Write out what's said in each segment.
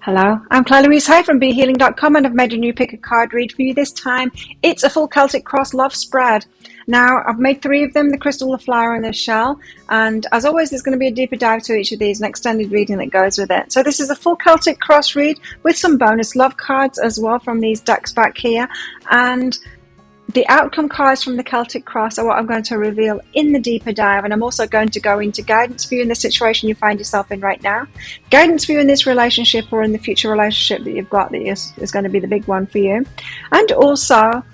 Hello, I'm Claire Louise Hay from BeHealing.com, and I've made a new pick a card read for you this time. It's a full Celtic cross love spread. Now, I've made 3 of them, the crystal, the flower, and the shell. And as always, there's going to be a deeper dive to each of these, an extended reading that goes with it. So this is a full Celtic cross read with some bonus love cards as well from these decks back here. And the outcome cards from the Celtic cross are what I'm going to reveal in the deeper dive, and I'm also going to go into guidance for you in the situation you find yourself in right now, guidance for you in this relationship or in the future relationship that you've got that is going to be the big one for you, and also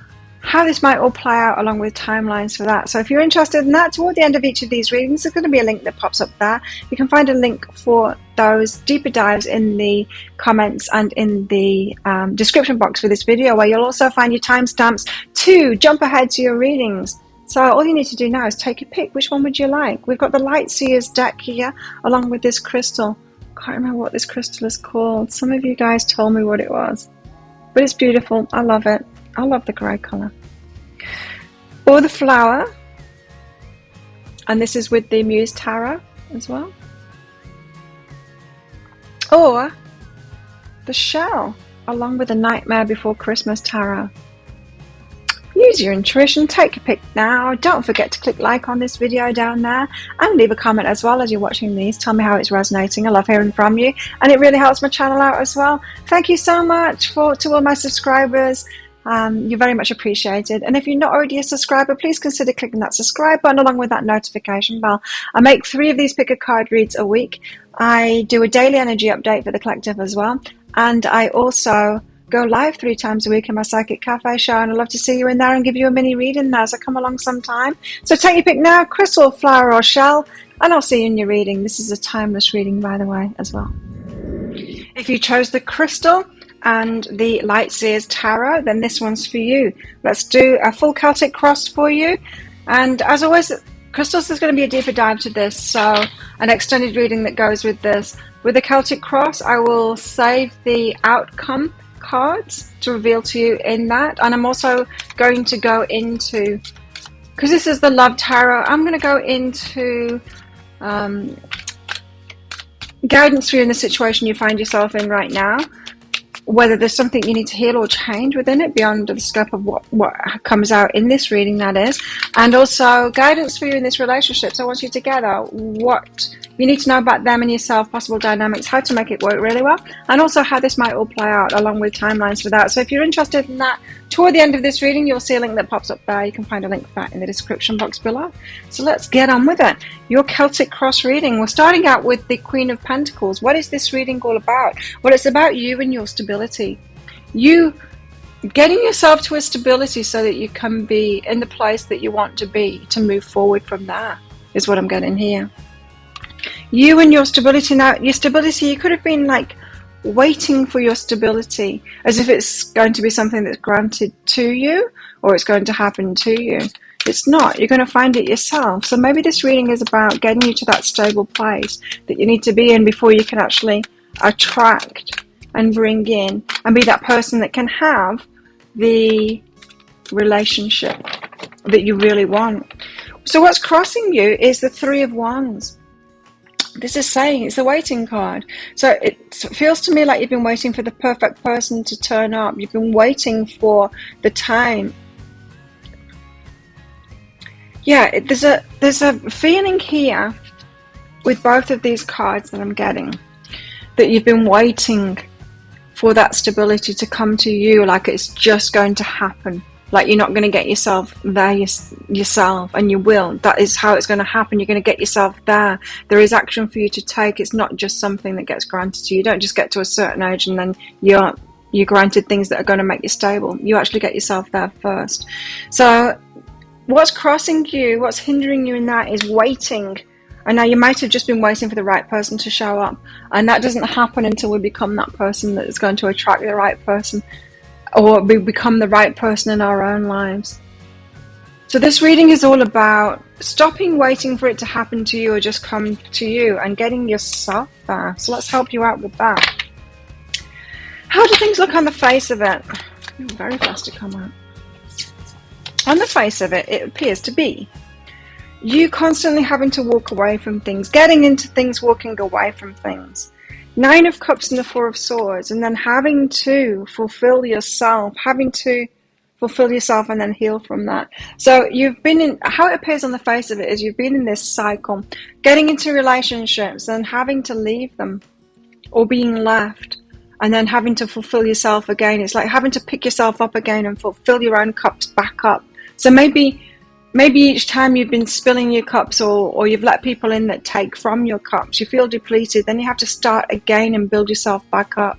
how this might all play out along with timelines for that. So if you're interested in that, toward the end of each of these readings, there's going to be a link that pops up there. You can find a link for those deeper dives in the comments and in the description box for this video, where you'll also find your timestamps to jump ahead to your readings. So all you need to do now is take a pick. Which one would you like? We've got the Light Seers deck here along with this crystal. Can't remember what this crystal is called. Some of you guys told me what it was, but it's beautiful. I love it. I love the grey colour. Or the flower, and this is with the Muse Tarot as well. Or the shell, along with the Nightmare Before Christmas Tarot. Use your intuition, take a pick now. Don't forget to click like on this video down there and leave a comment as well as you're watching these. Tell me how it's resonating. I love hearing from you, and it really helps my channel out as well. Thank you so much to all my subscribers. You're very much appreciated, and if you're not already a subscriber, please consider clicking that subscribe button along with that notification bell. I make 3 of these pick a card reads a week. I do a daily energy update for the collective as well, and I also go live 3 times a week in my Psychic Cafe show, and I'd love to see you in there and give you a mini reading there, so come along sometime. So take your pick now, crystal, flower or shell, and I'll see you in your reading. This is a timeless reading, by the way, as well. If you chose the crystal and the Light Seers Tarot, then this one's for you. Let's do a full Celtic cross for you. And as always, crystals, there's going to be a deeper dive to this, so an extended reading that goes with this. With the Celtic cross, I will save the outcome cards to reveal to you in that, and I'm also going to go into, because this is the Love Tarot, I'm going to go into guidance for you in the situation you find yourself in right now, whether there's something you need to heal or change within it beyond the scope of what comes out in this reading, that is, and also guidance for you in this relationship. So once you're together, what you need to know about them and yourself, possible dynamics, how to make it work really well, and also how this might all play out along with timelines for that. So if you're interested in that, toward the end of this reading, you'll see a link that pops up there. You can find a link for that in the description box below. So let's get on with it. Your Celtic cross reading. We're starting out with the Queen of Pentacles. What is this reading all about? Well, it's about you and your stability. You getting yourself to a stability so that you can be in the place that you want to be, to move forward from there, is what I'm getting here. You and your stability. Now, your stability, you could have been like waiting for your stability as if it's going to be something that's granted to you or it's going to happen to you. It's not. You're going to find it yourself. So maybe this reading is about getting you to that stable place that you need to be in before you can actually attract and bring in and be that person that can have the relationship that you really want. So what's crossing you is the 3 of Wands. This is saying it's the waiting card. So it feels to me like you've been waiting for the perfect person to turn up. You've been waiting for the time. Yeah, there's a feeling here with both of these cards that I'm getting, that you've been waiting for that stability to come to you, like it's just going to happen. Like you're not going to get yourself there yourself, and you will. That is how it's going to happen. You're going to get yourself there. There is action for you to take. It's not just something that gets granted to you. You don't just get to a certain age and then you're granted things that are going to make you stable. You actually get yourself there first. So what's crossing you, what's hindering you in that is waiting. And now you might have just been waiting for the right person to show up, and that doesn't happen until we become that person that is going to attract the right person, or we become the right person in our own lives. So this reading is all about stopping waiting for it to happen to you or just come to you and getting yourself there. So let's help you out with that. How do things look on the face of it? Very fast to come out. On the face of it, it appears to be you constantly having to walk away from things, getting into things, walking away from things. Nine of Cups and the Four of Swords, and then having to fulfill yourself and then heal from that. So you've been in, how it appears on the face of it is you've been in this cycle, getting into relationships and having to leave them, or being left, and then having to fulfill yourself again. It's like having to pick yourself up again and fulfill your own cups back up. So maybe each time you've been spilling your cups, or you've let people in that take from your cups, you feel depleted, then you have to start again and build yourself back up.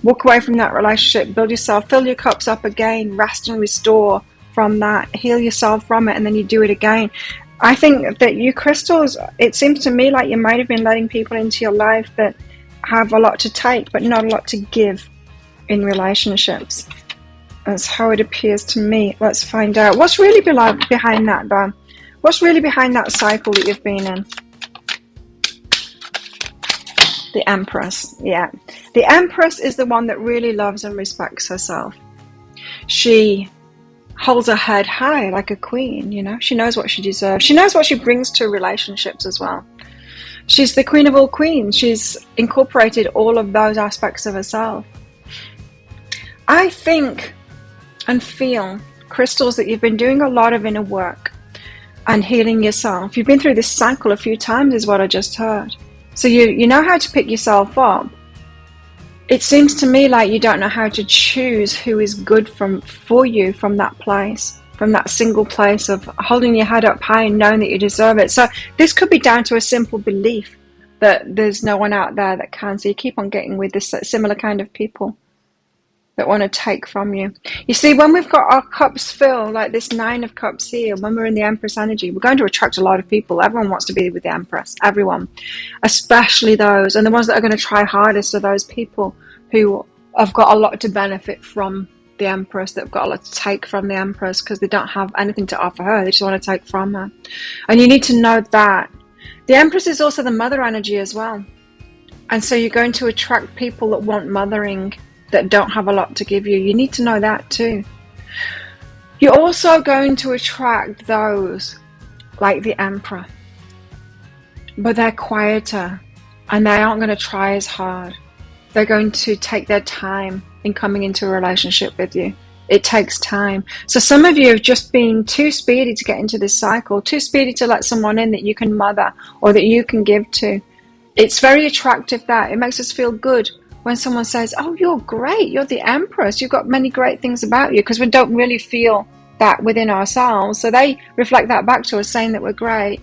Walk away from that relationship, build yourself, fill your cups up again, rest and restore from that, heal yourself from it, and then you do it again. I think that you crystals, it seems to me like you might have been letting people into your life that have a lot to take but not a lot to give in relationships. That's how it appears to me. Let's find out what's really behind that, though. What's really behind that cycle that you've been in? The Empress. Yeah, the Empress is the one that really loves and respects herself. She holds her head high like a queen, you know. She knows what she deserves. She knows what she brings to relationships as well. She's the queen of all queens. She's incorporated all of those aspects of herself. I think and feel, crystals, that you've been doing a lot of inner work and healing yourself. You've been through this cycle a few times is what I just heard. So you know how to pick yourself up. It seems to me like you don't know how to choose who is good for you from that place, from that single place of holding your head up high and knowing that you deserve it. So this could be down to a simple belief that there's no one out there that can. So you keep on getting with this similar kind of people that want to take from you. You see, when we've got our cups filled, like this Nine of Cups here, when we're in the Empress energy, we're going to attract a lot of people. Everyone wants to be with the Empress, everyone, especially those. And the ones that are going to try hardest are those people who have got a lot to benefit from the Empress, that have got a lot to take from the Empress because they don't have anything to offer her. They just want to take from her. And you need to know that. The Empress is also the mother energy as well. And so you're going to attract people that want mothering, that don't have a lot to give you. You need to know that too. You're also going to attract those like the Emperor, but they're quieter and they aren't going to try as hard. They're going to take their time in coming into a relationship with you. It takes time. So some of you have just been too speedy to get into this cycle, too speedy to let someone in that you can mother or that you can give to. It's very attractive, that it makes us feel good when someone says, oh, you're great, you're the Empress, you've got many great things about you, because we don't really feel that within ourselves. So they reflect that back to us, saying that we're great,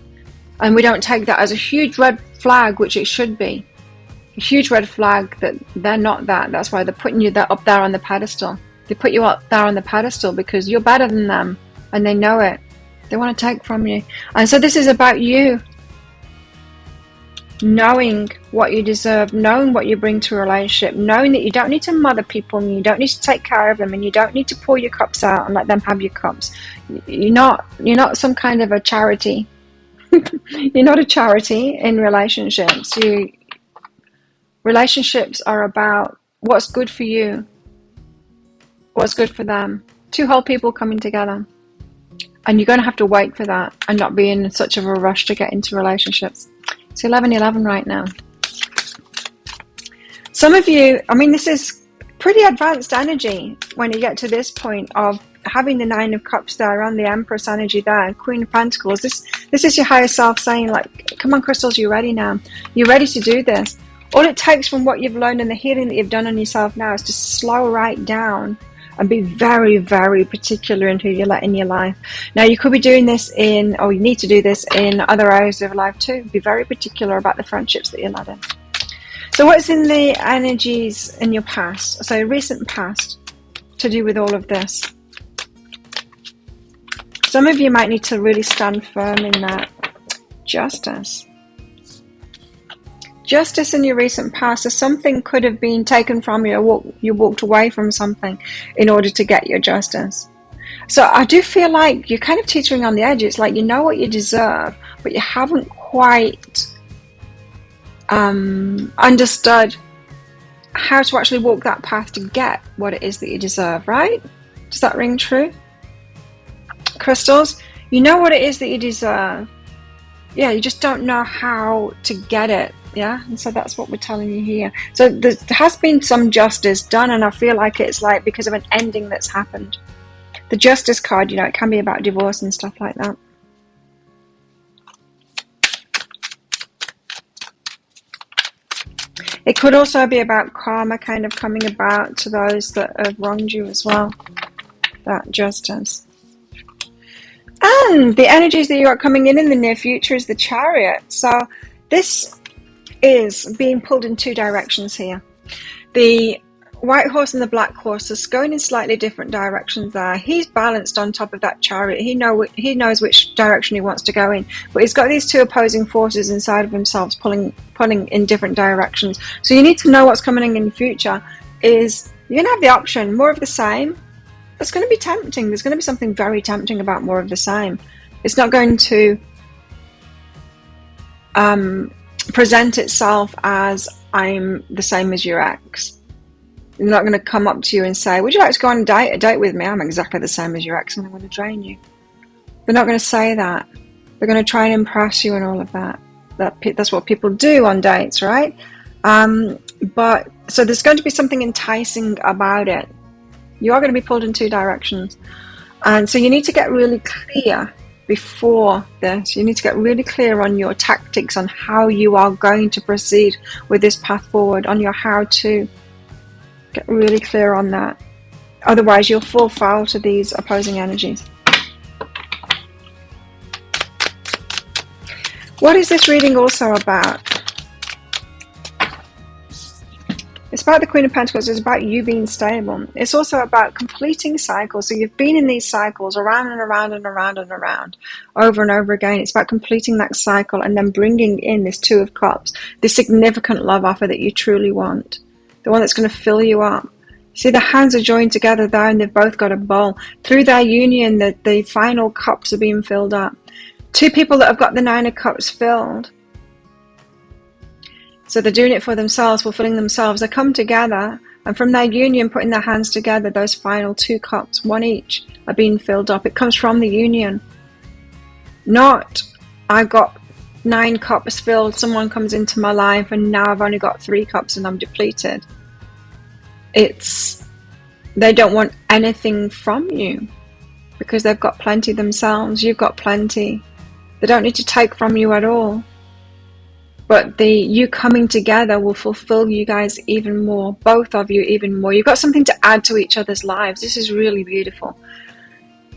and we don't take that as a huge red flag, which it should be. A huge red flag that they're not that. That's why they're putting you up there on the pedestal. They put you up there on the pedestal because you're better than them, and they know it. They want to take from you. And so this is about you knowing what you deserve, knowing what you bring to a relationship, knowing that you don't need to mother people and you don't need to take care of them and you don't need to pour your cups out and let them have your cups. You're not some kind of a charity. You're not a charity in relationships. Relationships are about what's good for you, what's good for them. Two whole people coming together. And you're going to have to wait for that and not be in such of a rush to get into relationships. It's 11:11 right now. Some of you, I mean, this is pretty advanced energy when you get to this point of having the Nine of Cups there and the Empress energy there and Queen of Pentacles. This is your higher self saying, like, come on, crystals, you're ready now. You're ready to do this. All it takes from what you've learned and the healing that you've done on yourself now is to slow right down and be very, very particular in who you let in your life. Now, you could be doing this you need to do this in other areas of life too. Be very particular about the friendships that you let in. So what's in the energies in your past, so recent past, to do with all of this? Some of you might need to really stand firm in that. Justice. Justice in your recent past, so something could have been taken from you, or you walked away from something in order to get your justice. So I do feel like you're kind of teetering on the edge. It's like you know what you deserve, but you haven't quite understood how to actually walk that path to get what it is that you deserve, right? Does that ring true? Crystals, you know what it is that you deserve. Yeah, you just don't know how to get it Yeah, and so that's what we're telling you here. So there has been some justice done, and I feel like it's like because of an ending that's happened. The justice card, you know, it can be about divorce and stuff like that. It could also be about karma kind of coming about to those that have wronged you as well. That justice. And the energies that you got coming in the near future is the Chariot. So this is being pulled in two directions here. The white horse and the black horse is going in slightly different directions there. He's balanced on top of that chariot. He knows which direction he wants to go in, but he's got these two opposing forces inside of himself pulling in different directions. So you need to know what's coming in the future. Is you're going to have the option, more of the same. It's going to be tempting. There's going to be something very tempting about more of the same. It's not going to present itself as I'm the same as your ex. They're not going to come up to you and say, would you like to go on a date with me? I'm exactly the same as your ex and I'm going to drain you. They're not going to say that. They're going to try and impress you and all of that. That's what people do on dates, right? But so there's going to be something enticing about it. You are going to be pulled in two directions. And so you need to get really clear before this. You need to get really clear on your tactics, on how you are going to proceed with this path forward, on your how to. Get really clear on that. Otherwise, you'll fall foul to these opposing energies. What is this reading also about? It's about the Queen of Pentacles. It's about you being stable. It's also about completing cycles. So you've been in these cycles around and around and around and around, over and over again. It's about completing that cycle and then bringing in this Two of Cups, this significant love offer that you truly want, the one that's going to fill you up. See, the hands are joined together there and they've both got a bowl. Through their union, the final cups are being filled up. Two people that have got the Nine of Cups filled. So they're doing it for themselves, fulfilling themselves. They come together, and from their union, putting their hands together, those final two cups, one each, are being filled up. It comes from the union. Not, I got 9 cups filled, someone comes into my life, and now I've only got 3 cups and I'm depleted. It's, they don't want anything from you because they've got plenty themselves. You've got plenty. They don't need to take from you at all. But you coming together will fulfill you guys even more, both of you even more. You've got something to add to each other's lives. This is really beautiful.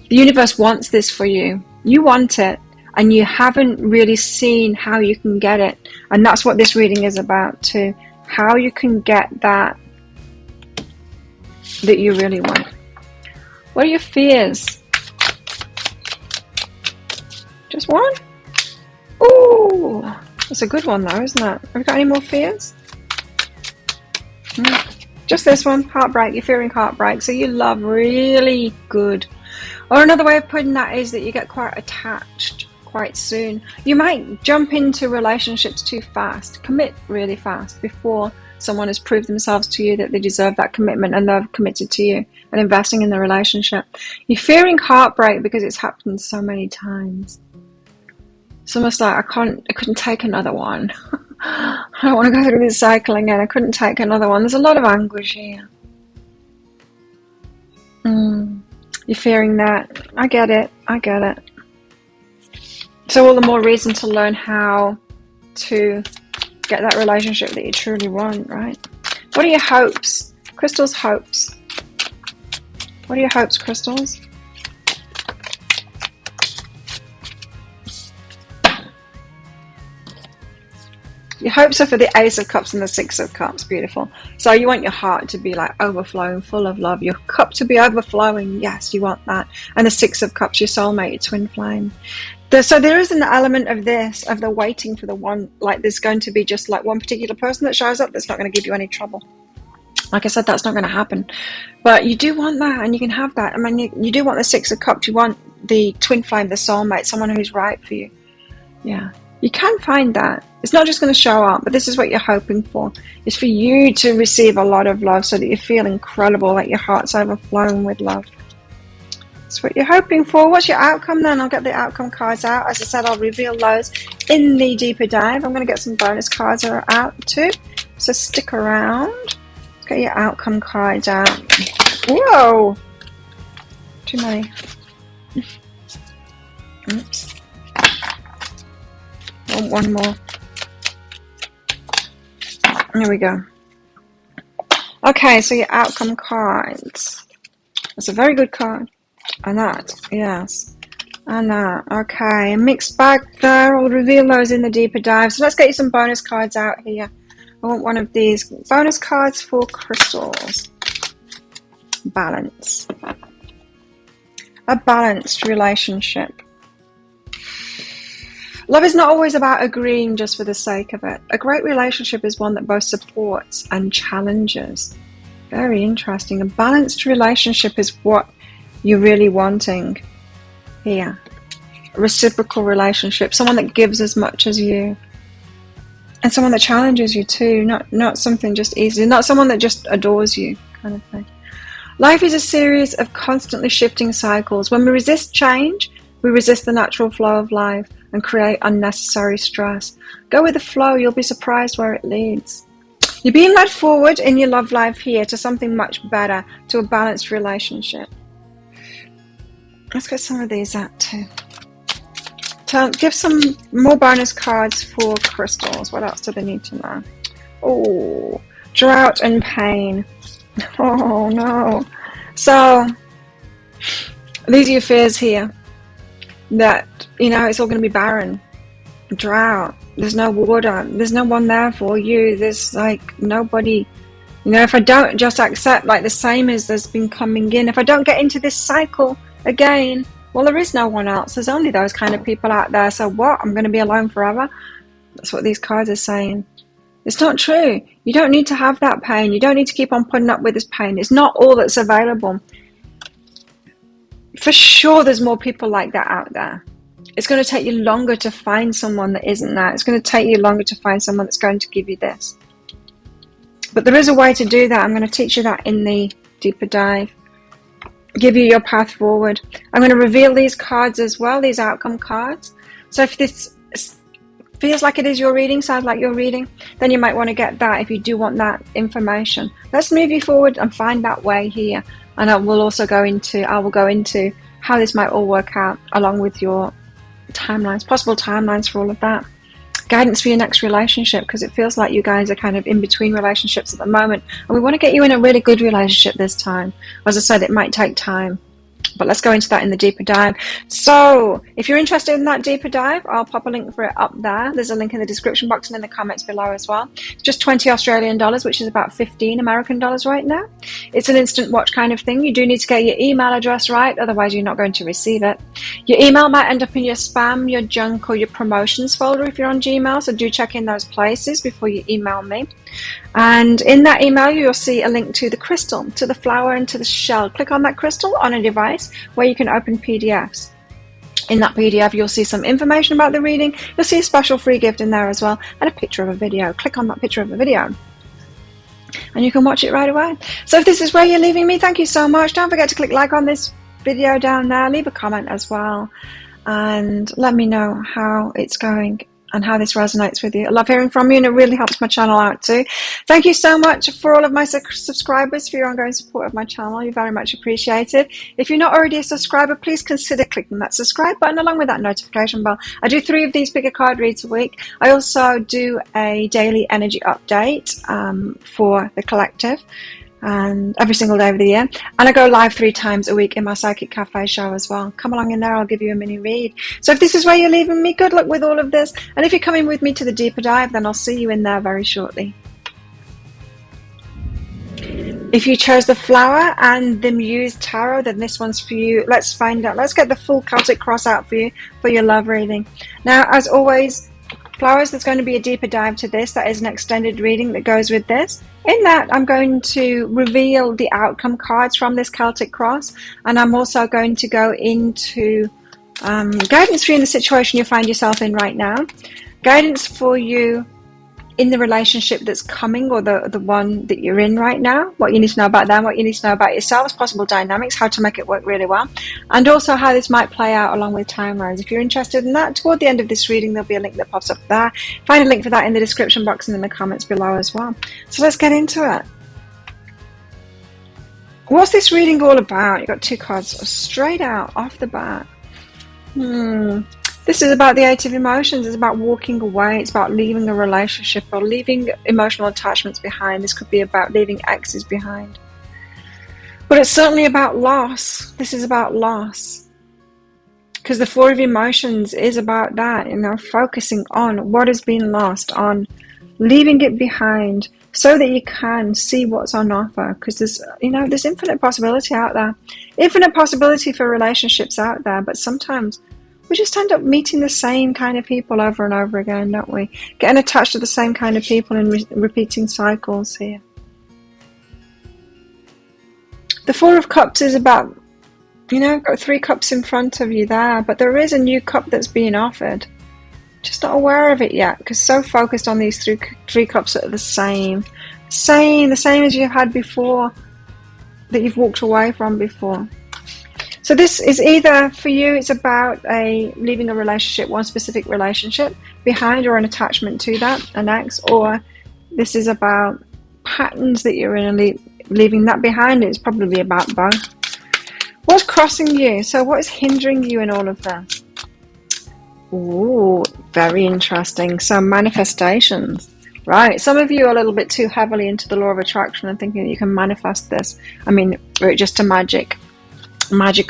The universe wants this for you. You want it, and you haven't really seen how you can get it. And that's what this reading is about too. How you can get that you really want. What are your fears? Just one? Ooh, that's a good one though, isn't it? Have you got any more fears? Just this one, heartbreak. You're fearing heartbreak, so you love really good. Or another way of putting that is that you get quite attached quite soon. You might jump into relationships too fast, commit really fast before someone has proved themselves to you that they deserve that commitment and they're committed to you and investing in the relationship. You're fearing heartbreak because it's happened so many times. It's almost like I couldn't take another one. I don't want to go through this cycle again. I couldn't take another one. There's a lot of anguish here. You're fearing that. I get it. So all the more reason to learn how to get that relationship that you truly want, right? What are your hopes? Crystals' hopes. What are your hopes, crystals? Your hopes are for the Ace of Cups and the Six of Cups. Beautiful. So you want your heart to be like overflowing, full of love. Your cup to be overflowing. Yes, you want that. And the Six of Cups, your soulmate, your twin flame. So there is an element of this, of the waiting for the one, like there's going to be just like one particular person that shows up that's not going to give you any trouble. Like I said, that's not going to happen. But you do want that, and you can have that. I mean, you do want the Six of Cups. You want the twin flame, the soulmate, someone who's right for you. Yeah. You can find that. It's not just going to show up, but this is what you're hoping for. It's for you to receive a lot of love so that you feel incredible, like your heart's overflowing with love. That's what you're hoping for. What's your outcome then? I'll get the outcome cards out. As I said, I'll reveal those in the deeper dive. I'm going to get some bonus cards that are out too. So stick around. Let's get your outcome cards out. Whoa! Too many. Oops. Oh, one more. There we go. Okay, so your outcome cards. That's a very good card. And that, yes. And that, okay. Mixed bag there. I'll reveal those in the deeper dive. So let's get you some bonus cards out here. I want one of these bonus cards for crystals. Balance. A balanced relationship. Love is not always about agreeing just for the sake of it. A great relationship is one that both supports and challenges. Very interesting. A balanced relationship is what you're really wanting here. A reciprocal relationship. Someone that gives as much as you. And someone that challenges you too. Not something just easy. Not someone that just adores you, kind of thing. Life is a series of constantly shifting cycles. When we resist change, we resist the natural flow of life and create unnecessary stress. Go with the flow, you'll be surprised where it leads. You're being led forward in your love life here to something much better, to a balanced relationship. Let's get some of these out too. Give some more bonus cards for crystals. What else do they need to know? Oh, drought and pain. Oh no. So, these are your fears here. That, it's all going to be barren. Drought. There's no water. There's no one there for you. There's nobody. If I don't just accept the same as there's been coming in, if I don't get into this cycle again, well, there is no one else. There's only those kind of people out there. So what? I'm going to be alone forever? That's what these cards are saying. It's not true. You don't need to have that pain. You don't need to keep on putting up with this pain. It's not all that's available. For sure, there's more people like that out there. It's going to take you longer to find someone that isn't that. It's going to take you longer to find someone that's going to give you this. But there is a way to do that. I'm going to teach you that in the deeper dive. Give you your path forward. I'm going to reveal these cards as well, these outcome cards. So if this feels like it is your reading, sounds like your reading, then you might want to get that if you do want that information. Let's move you forward and find that way here. And I will go into how this might all work out along with your timelines, possible timelines for all of that. Guidance for your next relationship, because it feels like you guys are kind of in between relationships at the moment. And we want to get you in a really good relationship this time. As I said, it might take time. But let's go into that in the deeper dive. So if you're interested in that deeper dive, I'll pop a link for it up there. There's a link in the description box and in the comments below as well. It's just 20 Australian dollars, which is about 15 American dollars right now. It's an instant watch kind of thing. You do need to get your email address right, otherwise you're not going to receive it. Your email might end up in your spam, your junk, or your promotions folder if you're on Gmail, so do check in those places before you email me. And in that email, you'll see a link to the crystal, to the flower, and to the shell. Click on that crystal on a device where you can open PDFs. In that PDF, you'll see some information about the reading. You'll see a special free gift in there as well, and a picture of a video. Click on that picture of a video, and you can watch it right away. So if this is where you're leaving me, thank you so much. Don't forget to click like on this video down there. Leave a comment as well, and let me know how it's going and how this resonates with you. I love hearing from you, and it really helps my channel out too. Thank you so much for all of my subscribers, for your ongoing support of my channel. You're very much appreciated. If you're not already a subscriber, please consider clicking that subscribe button along with that notification bell. I do 3 of these bigger card reads a week. I also do a daily energy update for the collective, and every single day of the year, and I go live 3 times a week in my Psychic Cafe show as well. Come along in there, I'll give you a mini read. So if this is where you're leaving me, good luck with all of this, and if you're coming with me to the deeper dive, then I'll see you in there very shortly. If you chose the flower and the Muse Tarot, then this one's for you. Let's find out. Let's get the full Celtic cross out for you for your love reading. Now, as always, flowers, there's going to be a deeper dive to this. That is an extended reading that goes with this. In that, I'm going to reveal the outcome cards from this Celtic cross, and I'm also going to go into guidance for you in the situation you find yourself in right now, guidance for you in the relationship that's coming, or the one that you're in right now, what you need to know about them, what you need to know about yourselves, possible dynamics, how to make it work really well, and also how this might play out along with timelines. If you're interested in that, toward the end of this reading, there'll be a link that pops up there. Find a link for that in the description box and in the comments below as well. So let's get into it. What's this reading all about? You've got 2 cards straight out off the bat. This is about the 8 of emotions. It's about walking away. It's about leaving a relationship or leaving emotional attachments behind. This could be about leaving exes behind. But it's certainly about loss. This is about loss. Because the 4 of emotions is about that, focusing on what has been lost, on leaving it behind so that you can see what's on offer. Because there's infinite possibility out there. Infinite possibility for relationships out there, but sometimes we just end up meeting the same kind of people over and over again, don't we? Getting attached to the same kind of people and repeating cycles here. The 4 of Cups is about, got 3 cups in front of you there, but there is a new cup that's being offered. Just not aware of it yet, because so focused on these 3 cups that are the same as you've had before, that you've walked away from before. So this is either, for you, it's about leaving a relationship, one specific relationship behind, or an attachment to that, an ex, or this is about patterns that you're in and leaving that behind. It's probably about both. What's crossing you? So what is hindering you in all of this? Ooh, very interesting. So manifestations. Right, some of you are a little bit too heavily into the law of attraction and thinking that you can manifest this. Or just a magic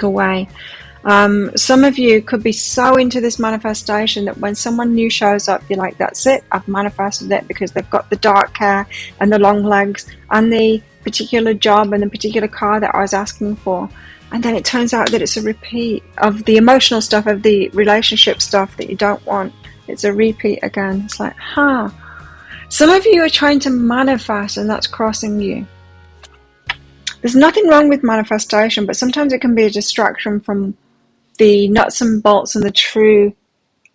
away. Some of you could be so into this manifestation that when someone new shows up, you're like, that's it, I've manifested it, because they've got the dark hair and the long legs and the particular job and the particular car that I was asking for. And then it turns out that it's a repeat of the emotional stuff, of the relationship stuff that you don't want. It's a repeat again. It's like, Some of you are trying to manifest, and that's crossing you. There's nothing wrong with manifestation, but sometimes it can be a distraction from the nuts and bolts and the true,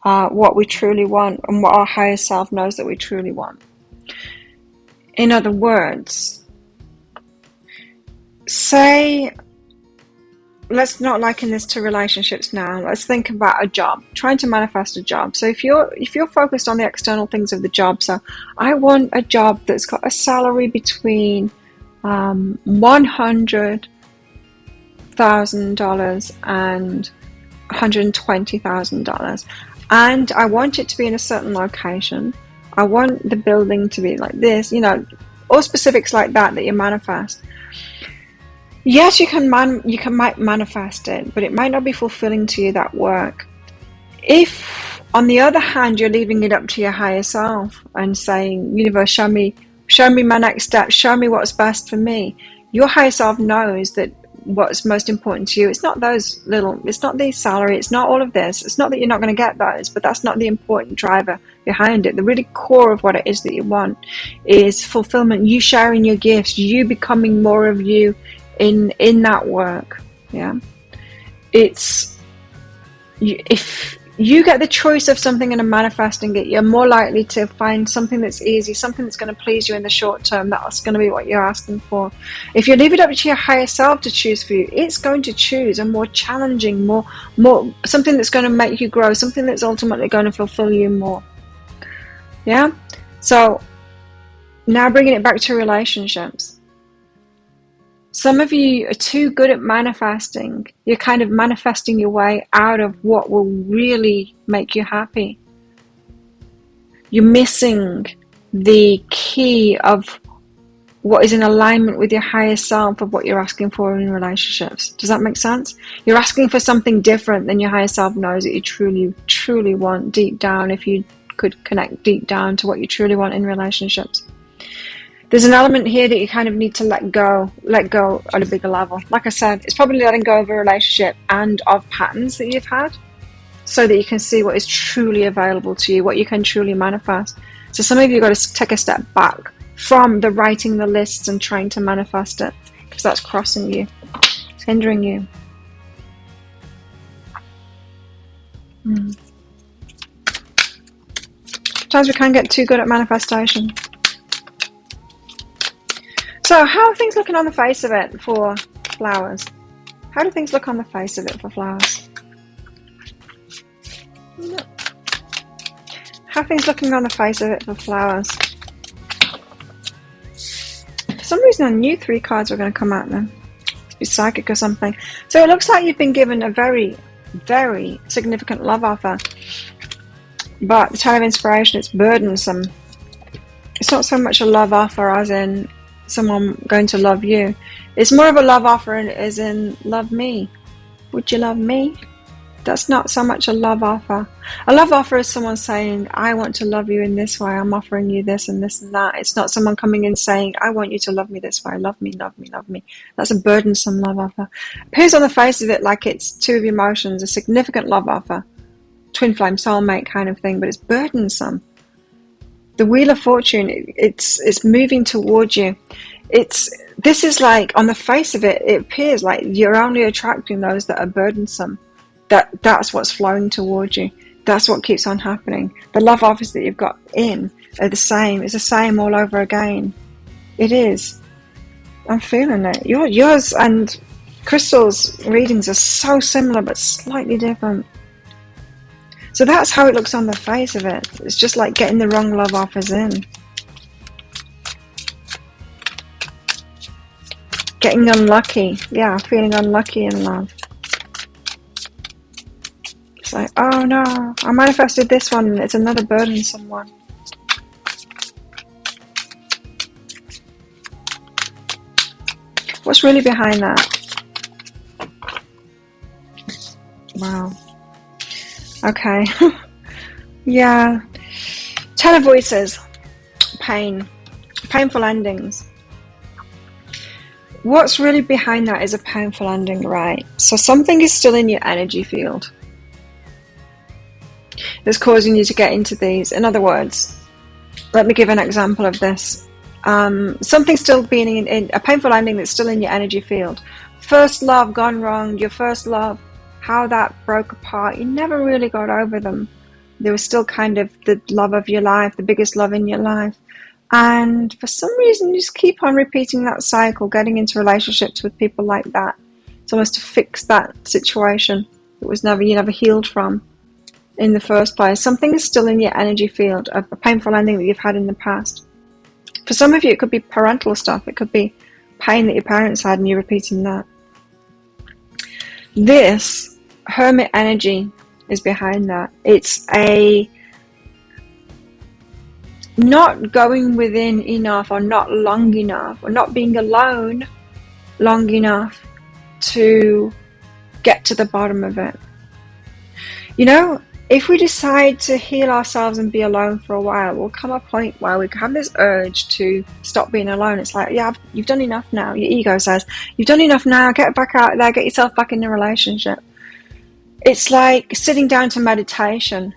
what we truly want and what our higher self knows that we truly want. In other words, let's not liken this to relationships now. Let's think about a job, trying to manifest a job. So if you're focused on the external things of the job, so I want a job that's got a salary between $100,000 and $120,000, and I want it to be in a certain location. I want the building to be like this, all specifics like that you manifest. Yes, you might manifest it, but it might not be fulfilling to you, that work. If, on the other hand, you're leaving it up to your higher self and saying, universe, show me my next step, show me what's best for me. Your higher self knows that what's most important to you, it's not the salary, it's not all of this, it's not that you're not going to get those, but that's not the important driver behind it. The really core of what it is that you want is fulfillment, you sharing your gifts, you becoming more of you in that work. If you get the choice of something and are manifesting it, you're more likely to find something that's easy, something that's going to please you in the short term. That's going to be what you're asking for. If you leave it up to your higher self to choose for you, it's going to choose a more challenging, more something that's going to make you grow, something that's ultimately going to fulfill you more. So now bringing it back to relationships. Some of you are too good at manifesting. You're kind of manifesting your way out of what will really make you happy. You're missing the key of what is in alignment with your higher self, of what you're asking for in relationships. Does that make sense? You're asking for something different than your higher self knows that you truly, truly want deep down, if you could connect deep down to what you truly want in relationships. There's an element here that you kind of need to let go at a bigger level. Like I said, it's probably letting go of a relationship and of patterns that you've had, so that you can see what is truly available to you, what you can truly manifest. So some of you got to take a step back from the writing the lists and trying to manifest it, because that's crossing you, it's hindering you. Sometimes we can get too good at manifestation. So how are things looking on the face of it for flowers? How do things look on the face of it for flowers? How are things looking on the face of it for flowers? For some reason I knew 3 cards were going to come out then. Be psychic or something. So it looks like you've been given a very, very significant love offer. But the Tower of Inspiration, it's burdensome. It's not so much a love offer as in someone going to love you. It's more of a love offer as in love me. Would you love me? That's not so much a love offer. A love offer is someone saying, I want to love you in this way. I'm offering you this and this and that. It's not someone coming in saying, I want you to love me this way. Love me, love me, love me. That's a burdensome love offer. Appears on the face of it like it's 2 of emotions, a significant love offer. Twin flame, soulmate kind of thing, but it's burdensome. The Wheel of Fortune, it's moving towards you. This is like, on the face of it, it appears like you're only attracting those that are burdensome. That's what's flowing towards you. That's what keeps on happening. The love offers that you've got in are the same. It's the same all over again. It is. I'm feeling it. Yours and Crystal's readings are so similar but slightly different. So that's how it looks on the face of it. It's just like getting the wrong love offers in. Getting unlucky. Yeah, feeling unlucky in love. It's like, oh no, I manifested this one and it's another burdensome one. What's really behind that? Wow. Okay. Yeah. 10 of Voices. Pain. Painful endings. What's really behind that is a painful ending, right? So something is still in your energy field that's causing you to get into these. In other words, let me give an example of this. Something's still being in a painful ending that's still in your energy field. First love gone wrong, your first love, how that broke apart, you never really got over them. They were still kind of the love of your life, the biggest love in your life. And for some reason, you just keep on repeating that cycle, getting into relationships with people like that. It's almost to fix that situation that was you never healed from in the first place. Something is still in your energy field, a painful ending that you've had in the past. For some of you, it could be parental stuff. It could be pain that your parents had and you're repeating that. This hermit energy is behind that. It's a not going within enough, or not long enough, or not being alone long enough to get to the bottom of it. You know, if we decide to heal ourselves and be alone for a while, we'll come a point where we have this urge to stop being alone. It's like, yeah, you've done enough now. Your ego says, you've done enough now. Get back out there. Get yourself back in the relationship. It's like sitting down to meditation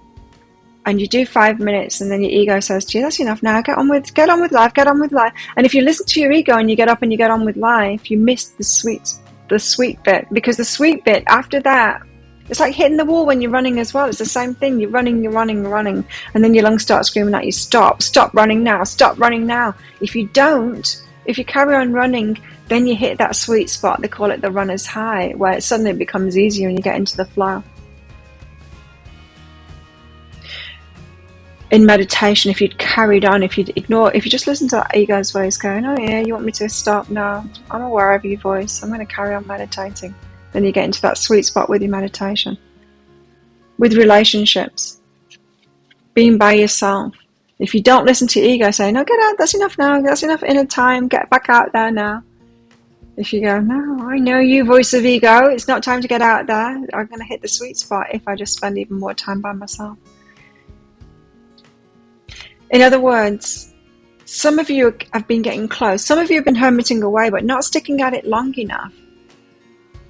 and you do 5 minutes and then your ego says to you, that's enough now. Get on with life. Get on with life. And if you listen to your ego and you get up and you get on with life, you miss the sweet bit, because the sweet bit after that, it's like hitting the wall when you're running as well. It's the same thing. You're running. And then your lungs start screaming at you, stop running now. If you carry on running, then you hit that sweet spot. They call it the runner's high, where it suddenly becomes easier and you get into the flow. In meditation, if you'd carried on, if you just listen to that ego's voice going, oh yeah, you want me to stop? No, I'm aware of your voice. I'm going to carry on meditating. Then you get into that sweet spot with your meditation. With relationships. Being by yourself. If you don't listen to your ego saying, no, get out, that's enough now, that's enough inner time, get back out there now. If you go, no, I know you, voice of ego, it's not time to get out there. I'm going to hit the sweet spot if I just spend even more time by myself. In other words, some of you have been getting close. Some of you have been hermiting away, but not sticking at it long enough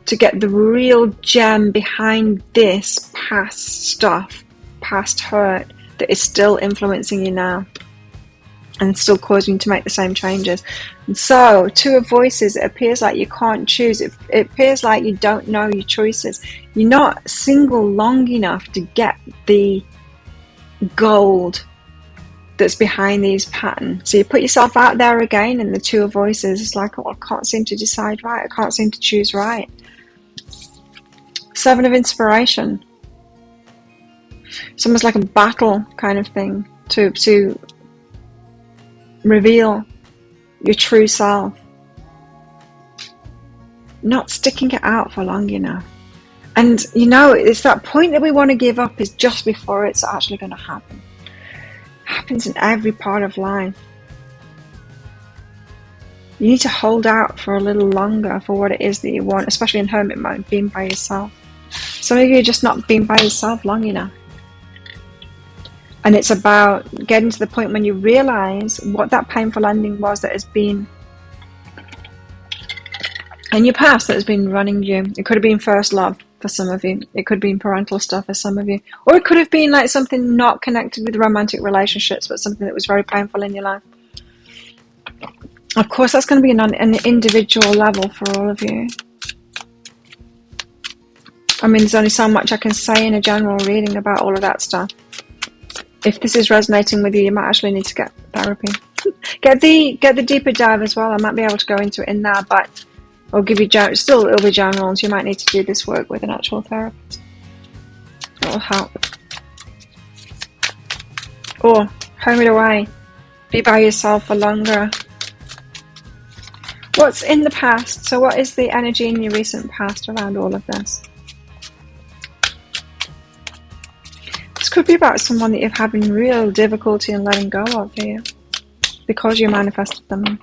to get the real gem behind this past stuff, past hurt, that is still influencing you now and still causing you to make the same changes. And so, 2 of Voices, it appears like you can't choose. It appears like you don't know your choices. You're not single long enough to get the gold that's behind these patterns. So you put yourself out there again, and the two voices, it's like, oh, I can't seem to decide right. I can't seem to choose right. Seven of Inspiration. It's almost like a battle kind of thing to reveal your true self. Not sticking it out for long enough. And it's that point that we want to give up is just before it's actually going to happen. It happens in every part of life. You need to hold out for a little longer for what it is that you want, especially in hermit mode, being by yourself. Some of you are just not being by yourself long enough. And it's about getting to the point when you realize what that painful ending was that has been in your past, that has been running you. It could have been first love for some of you. It could have been parental stuff for some of you. Or it could have been like something not connected with romantic relationships, but something that was very painful in your life. Of course, that's going to be on an individual level for all of you. I mean, there's only so much I can say in a general reading about all of that stuff. If this is resonating with you, you might actually need to get therapy. Get the deeper dive as well. I might be able to go into it in there, but I'll give you still it'll be general, so you might need to do this work with an actual therapist. It'll help. Or home it away. Be by yourself for longer. What's in the past? So what is the energy in your recent past around all of this? This could be about someone that you're having real difficulty in letting go of here because you manifested them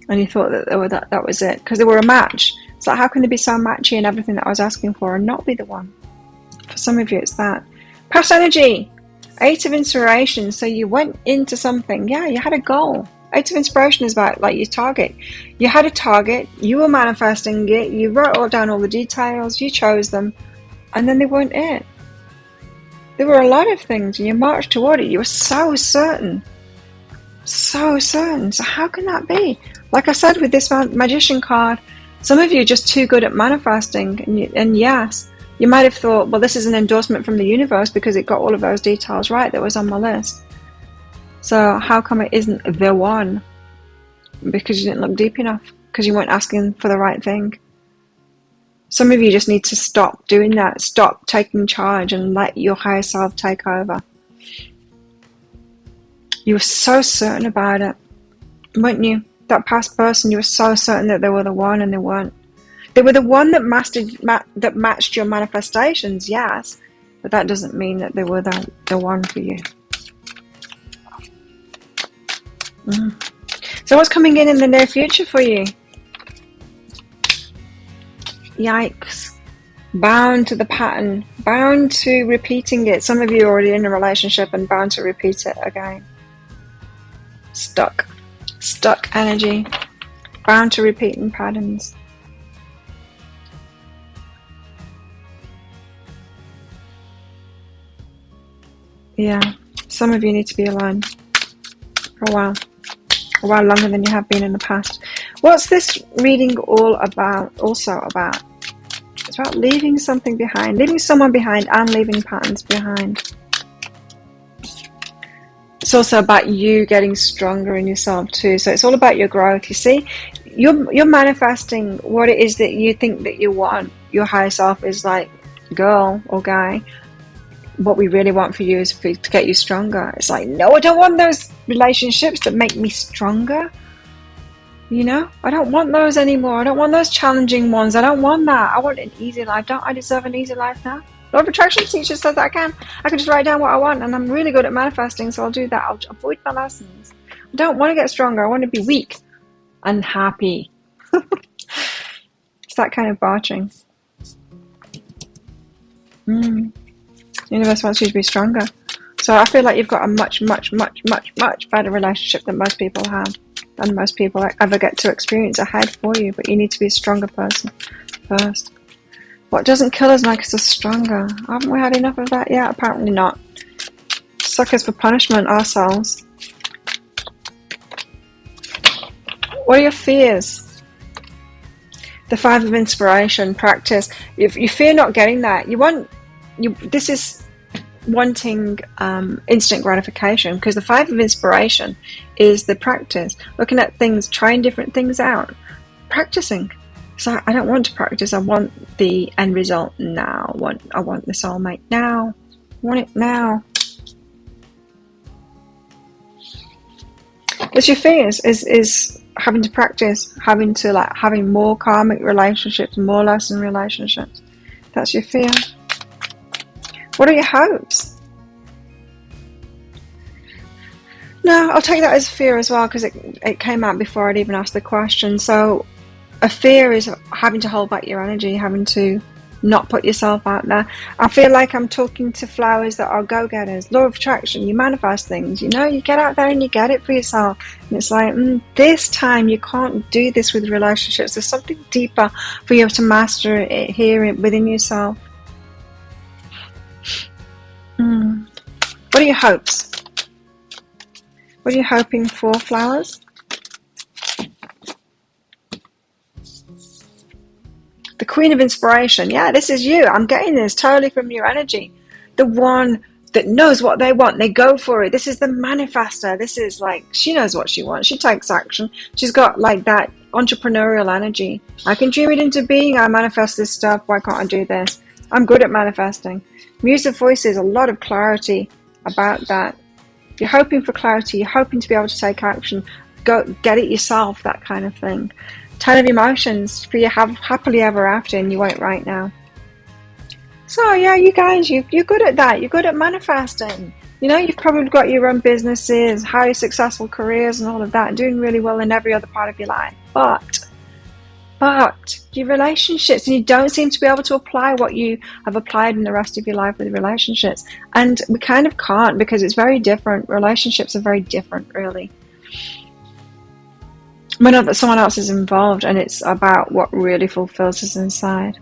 and you thought that that was it because they were a match. So how can they be so matchy in everything that I was asking for and not be the one? For some of you, it's that. Past energy. Eight of Inspiration. So you went into something. Yeah, you had a goal. Eight of Inspiration is about like your target. You had a target. You were manifesting it. You wrote down all the details. You chose them. And then they weren't it. There were a lot of things and you marched toward it. You were so certain. So certain. So how can that be? Like I said with this Magician card, some of you are just too good at manifesting. And yes, you might have thought, well, this is an endorsement from the universe because it got all of those details right that was on my list. So how come it isn't the one? Because you didn't look deep enough. Because you weren't asking for the right thing. Some of you just need to stop doing that. Stop taking charge and let your higher self take over. You were so certain about it, weren't you? That past person, you were so certain that they were the one and they weren't. They were the one that matched your manifestations, yes. But that doesn't mean that they were the one for you. So what's coming in the near future for you? Yikes. Bound to the pattern. Bound to repeating it. Some of you are already in a relationship and bound to repeat it again. Stuck. Stuck energy. Bound to repeating patterns. Yeah. Some of you need to be alone for a while. A while longer than you have been in the past. What's this reading all about? Also about? It's about leaving something behind, leaving someone behind and leaving patterns behind. It's also about you getting stronger in yourself too. So it's all about your growth. You see, you're manifesting what it is that you think that you want. Your higher self is like, girl or guy, what we really want for you is to get you stronger. It's like, no, I don't want those relationships that make me stronger. You know, I don't want those anymore. I don't want those challenging ones. I don't want that. I want an easy life. Don't I deserve an easy life now? Law of Attraction teacher says that I can just write down what I want, and I'm really good at manifesting, so I'll do that. I'll avoid my lessons. I don't want to get stronger. I want to be weak and happy. It's that kind of bartering. The universe wants you to be stronger. So I feel like you've got a much, much, much, much, much better relationship than most people have. And most people ever get to experience ahead for you. But you need to be a stronger person first. What doesn't kill us makes us stronger. Haven't we had enough of that yet? Apparently not. Suckers for punishment ourselves. What are your fears? The Five of Inspiration, practice. You fear not getting that. This is wanting instant gratification, because the 5 of inspiration is the practice, looking at things, trying different things out, practicing. So I don't want to practice. I want the end result now. I want the soulmate now. I want it now. It's your fears is having to practice, having more karmic relationships, more lesson relationships. That's your fear. What are your hopes? No, I'll take that as fear as well, because it came out before I'd even asked the question. So a fear is having to hold back your energy, having to not put yourself out there. I feel like I'm talking to flowers that are go-getters. Law of attraction, you manifest things, you get out there and you get it for yourself. And it's like, this time you can't do this with relationships. There's something deeper for you to master it here within yourself. What are your hopes? What are you hoping for, flowers? The Queen of Inspiration. Yeah, this is you. I'm getting this totally from your energy. The one that knows what they want. They go for it. This is the manifester. This is like, she knows what she wants. She takes action. She's got like that entrepreneurial energy. I can dream it into being. I manifest this stuff. Why can't I do this? I'm good at manifesting. Muse of Voices, a lot of clarity about that. You're hoping for clarity. You're hoping to be able to take action. Go get it yourself, that kind of thing. Ton of emotions for you happily ever after, and you won't right now. So yeah, you guys, you're good at that. You're good at manifesting. You've probably got your own businesses, highly successful careers and all of that, doing really well in every other part of your life. But your relationships, and you don't seem to be able to apply what you have applied in the rest of your life with relationships. And we kind of can't, because it's very different. Relationships are very different, really. When someone else is involved, and it's about what really fulfills us inside.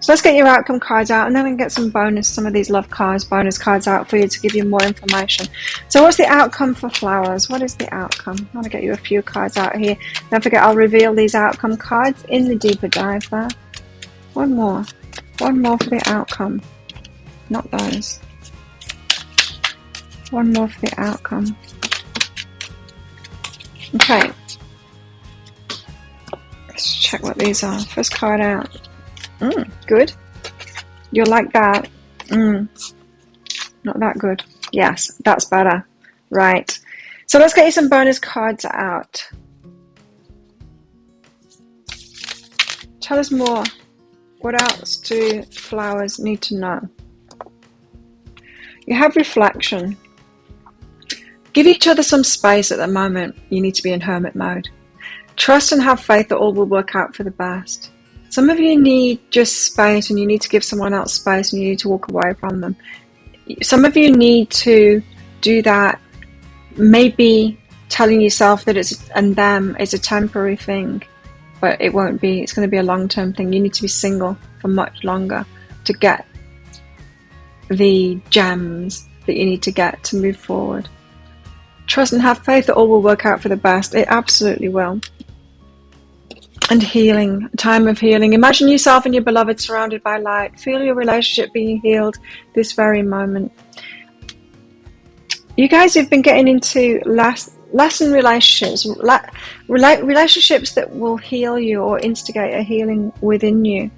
So let's get your outcome cards out, and then we can get some of these love cards, bonus cards out for you to give you more information. So what's the outcome for flowers? What is the outcome? I'm going to get you a few cards out here. Don't forget, I'll reveal these outcome cards in the deeper dive there. One more for the outcome. Not those. One more for the outcome. Okay. Let's check what these are. First card out. Good. You'll like that. Not that good. Yes, that's better. Right. So let's get you some bonus cards out. Tell us more. What else do flowers need to know? You have reflection. Give each other some space at the moment. You need to be in hermit mode. Trust and have faith that all will work out for the best. Some of you need just space, and you need to give someone else space, and you need to walk away from them. Some of you need to do that, maybe telling yourself that it's and them is a temporary thing, but it won't be. It's going to be a long-term thing. You need to be single for much longer to get the gems that you need to get to move forward. Trust and have faith that all will work out for the best. It absolutely will. And healing, a time of healing. Imagine yourself and your beloved surrounded by light. Feel your relationship being healed this very moment. You guys have been getting into lesson relationships, relationships that will heal you or instigate a healing within you.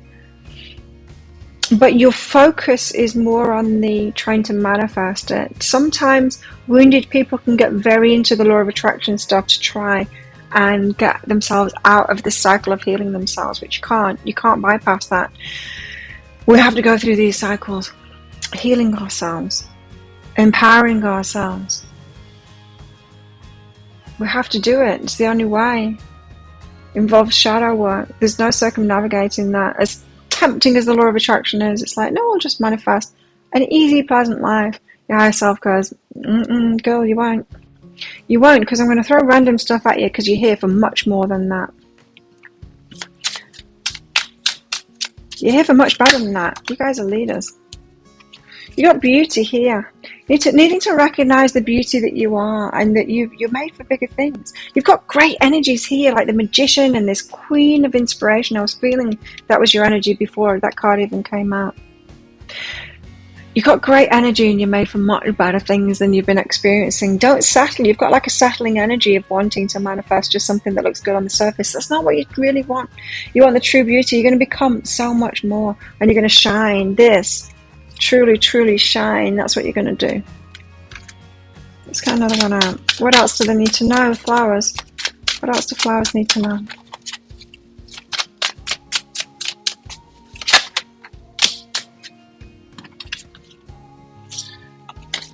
But your focus is more on the trying to manifest it. Sometimes wounded people can get very into the law of attraction stuff to try and get themselves out of the cycle of healing themselves, which you can't bypass that. We have to go through these cycles, healing ourselves, empowering ourselves. We have to do it. It's the only way. It involves shadow work. There's no circumnavigating that. As tempting as the law of attraction is, it's like, no, I'll just manifest an easy, pleasant life. Your higher self goes, girl, you won't. You won't, because I'm going to throw random stuff at you, because you're here for much more than that. You're here for much better than that. You guys are leaders. You got beauty here. Needing to recognize the beauty that you are, and that you're made for bigger things. You've got great energies here, like the Magician and this Queen of Inspiration. I was feeling that was your energy before that card even came out. You've got great energy and you're made for much better things than you've been experiencing. Don't settle. You've got like a settling energy of wanting to manifest just something that looks good on the surface. That's not what you really want. You want the true beauty. You're going to become so much more and you're going to shine. This truly, truly shine. That's what you're going to do. Let's get another one out. What else do they need to know? Flowers. What else do flowers need to know?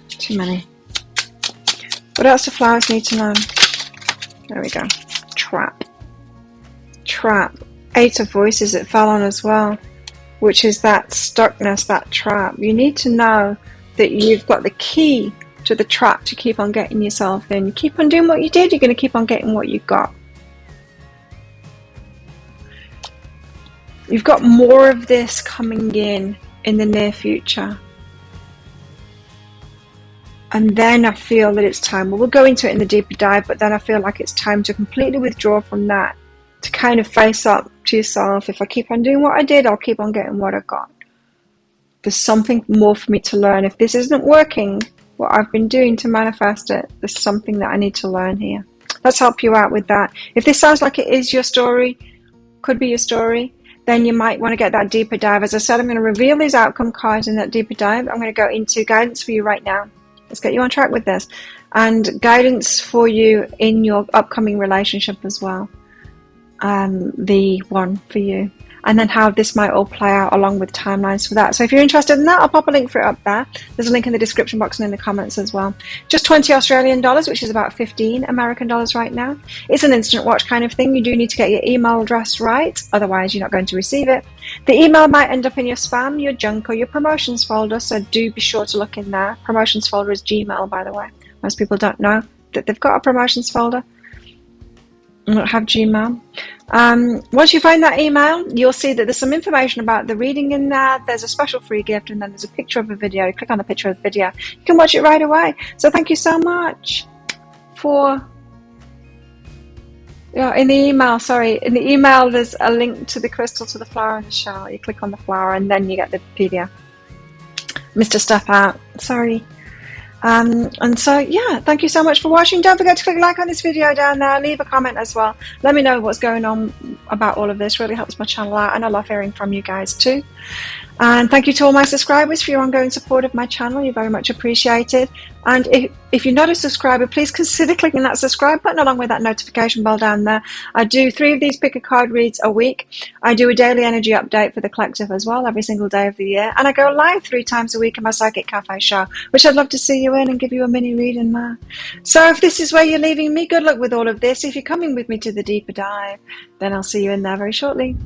Too many. What else do flowers need to know? There we go. Trap. Trap. 8 of Voices it fell on as well, which is that stuckness, that trap. You need to know that you've got the key to the trap to keep on getting yourself in. You keep on doing what you did, you're going to keep on getting what you got. You've got more of this coming in the near future. And then I feel that it's time, well, we'll go into it in the deeper dive, but then I feel like it's time to completely withdraw from that, to kind of face up to yourself. If I keep on doing what I did, I'll keep on getting what I got. There's something more for me to learn. If this isn't working, what I've been doing to manifest it, there's something that I need to learn here. Let's help you out with that. If this sounds like it is your story, could be your story, then you might want to get that deeper dive. As I said, I'm going to reveal these outcome cards in that deeper dive. I'm going to go into guidance for you right now. Let's get you on track with this. And guidance for you in your upcoming relationship as well. The one for you. And then how this might all play out along with timelines for that. So if you're interested in that, I'll pop a link for it up there. There's a link in the description box and in the comments as well. Just 20 Australian dollars, which is about 15 American dollars right now. It's an instant watch kind of thing. You do need to get your email address right, otherwise you're not going to receive it. The email might end up in your spam, your junk, or your promotions folder, so do be sure to look in there. Promotions folder is Gmail, by the way. Most people don't know that they've got a promotions folder. I don't have Gmail. Once you find that email, you'll see that there's some information about the reading in there. There's a special free gift, and then there's a picture of a video. You click on the picture of the video, you can watch it right away. So thank you so much for... in the email there's a link to the crystal, to the flower and the shell. You click on the flower and then you get the PDF. Missed a step out, sorry. And so yeah, thank you so much for watching. Don't forget to click like on this video down there, leave a comment as well, let me know what's going on about all of this. Really helps my channel out, and I love hearing from you guys too. And thank you to all my subscribers for your ongoing support of my channel. You're very much appreciated. And if you're not a subscriber, please consider clicking that subscribe button along with that notification bell down there. I do 3 of these pick a card reads a week. I do a daily energy update for the collective as well, every single day of the year. And I go live 3 times a week in my Psychic Cafe show, which I'd love to see you in and give you a mini reading there. So if this is where you're leaving me, good luck with all of this. If you're coming with me to the deeper dive, then I'll see you in there very shortly.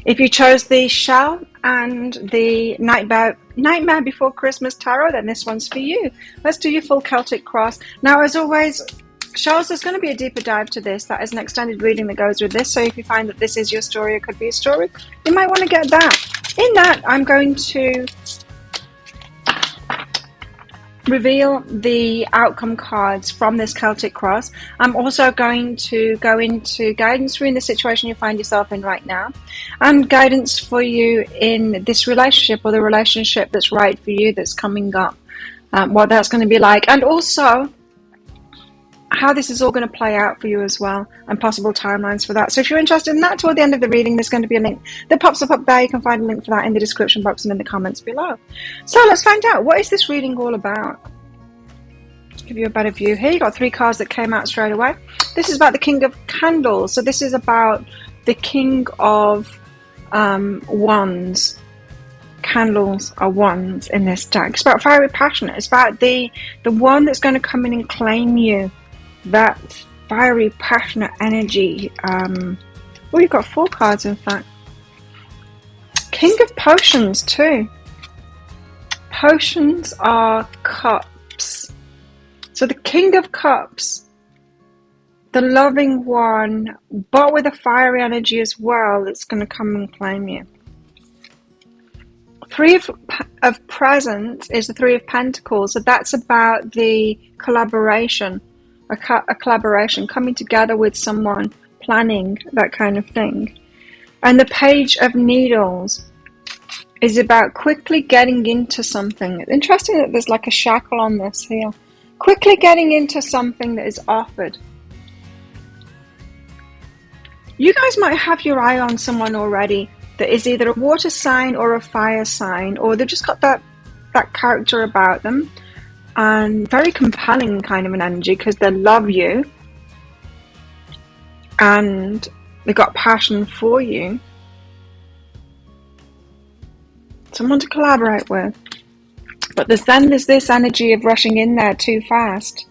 If you chose the shell and the Nightmare Before Christmas tarot, then this one's for you. Let's do your full Celtic cross. Now, as always, shells, there's going to be a deeper dive to this. That is an extended reading that goes with this. So if you find that this is your story, it could be a story, you might want to get that. In that, I'm going to reveal the outcome cards from this Celtic cross. I'm also going to go into guidance for you in the situation you find yourself in right now, and guidance for you in this relationship, or the relationship that's right for you, that's coming up, what that's going to be like, and also how this is all going to play out for you as well, and possible timelines for that. So if you're interested in that, toward the end of the reading, there's going to be a link that pops up there. You can find a link for that in the description box and in the comments below. So let's find out, what is this reading all about? Give you a better view here. You got 3 cards that came out straight away. This is about the King of Candles. So this is about the King of Wands. Candles are wands in this deck. It's about fiery passion. It's about the one that's going to come in and claim you. That fiery, passionate energy. Oh, you've got 4 cards, in fact. King of Potions, too. Potions are cups. So the King of Cups, the loving one, but with a fiery energy as well, that's going to come and claim you. 3 of Presents is the 3 of Pentacles. So that's about the collaboration. A collaboration, coming together with someone, planning, that kind of thing. And the Page of Needles is about quickly getting into something. Interesting that there's like a shackle on this here. Quickly getting into something that is offered. You guys might have your eye on someone already that is either a water sign or a fire sign, or they've just got that character about them, and very compelling kind of an energy because they love you and they got passion for you. Someone to collaborate with. But there's this energy of rushing in there too fast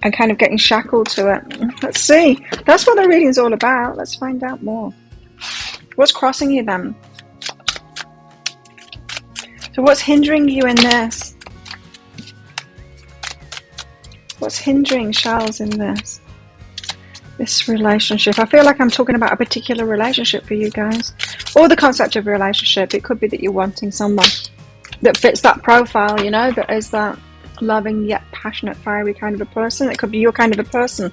and kind of getting shackled to it. Let's see. That's what the reading's all about. Let's find out more. What's crossing you then? So what's hindering you in this? What's hindering Charles in this relationship? I feel like I'm talking about a particular relationship for you guys. Or the concept of a relationship. It could be that you're wanting someone that fits that profile, you know, that is that loving yet passionate, fiery kind of a person. It could be your kind of a person.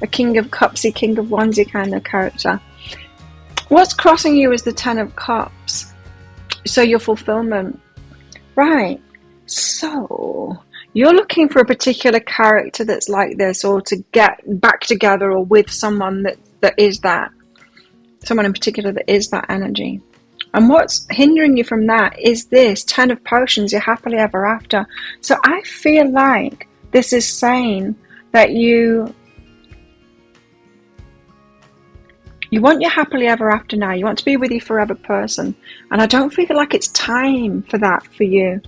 A king of cupsy, king of wandsy kind of character. What's crossing you is the 10 of cups. So your fulfillment. Right. So you're looking for a particular character that's like this, or to get back together or with someone that is that. Someone in particular that is that energy. And what's hindering you from that is this 10 of potions, you're happily ever after. So I feel like this is saying that you want your happily ever after now. You want to be with your forever person. And I don't feel like it's time for that for you.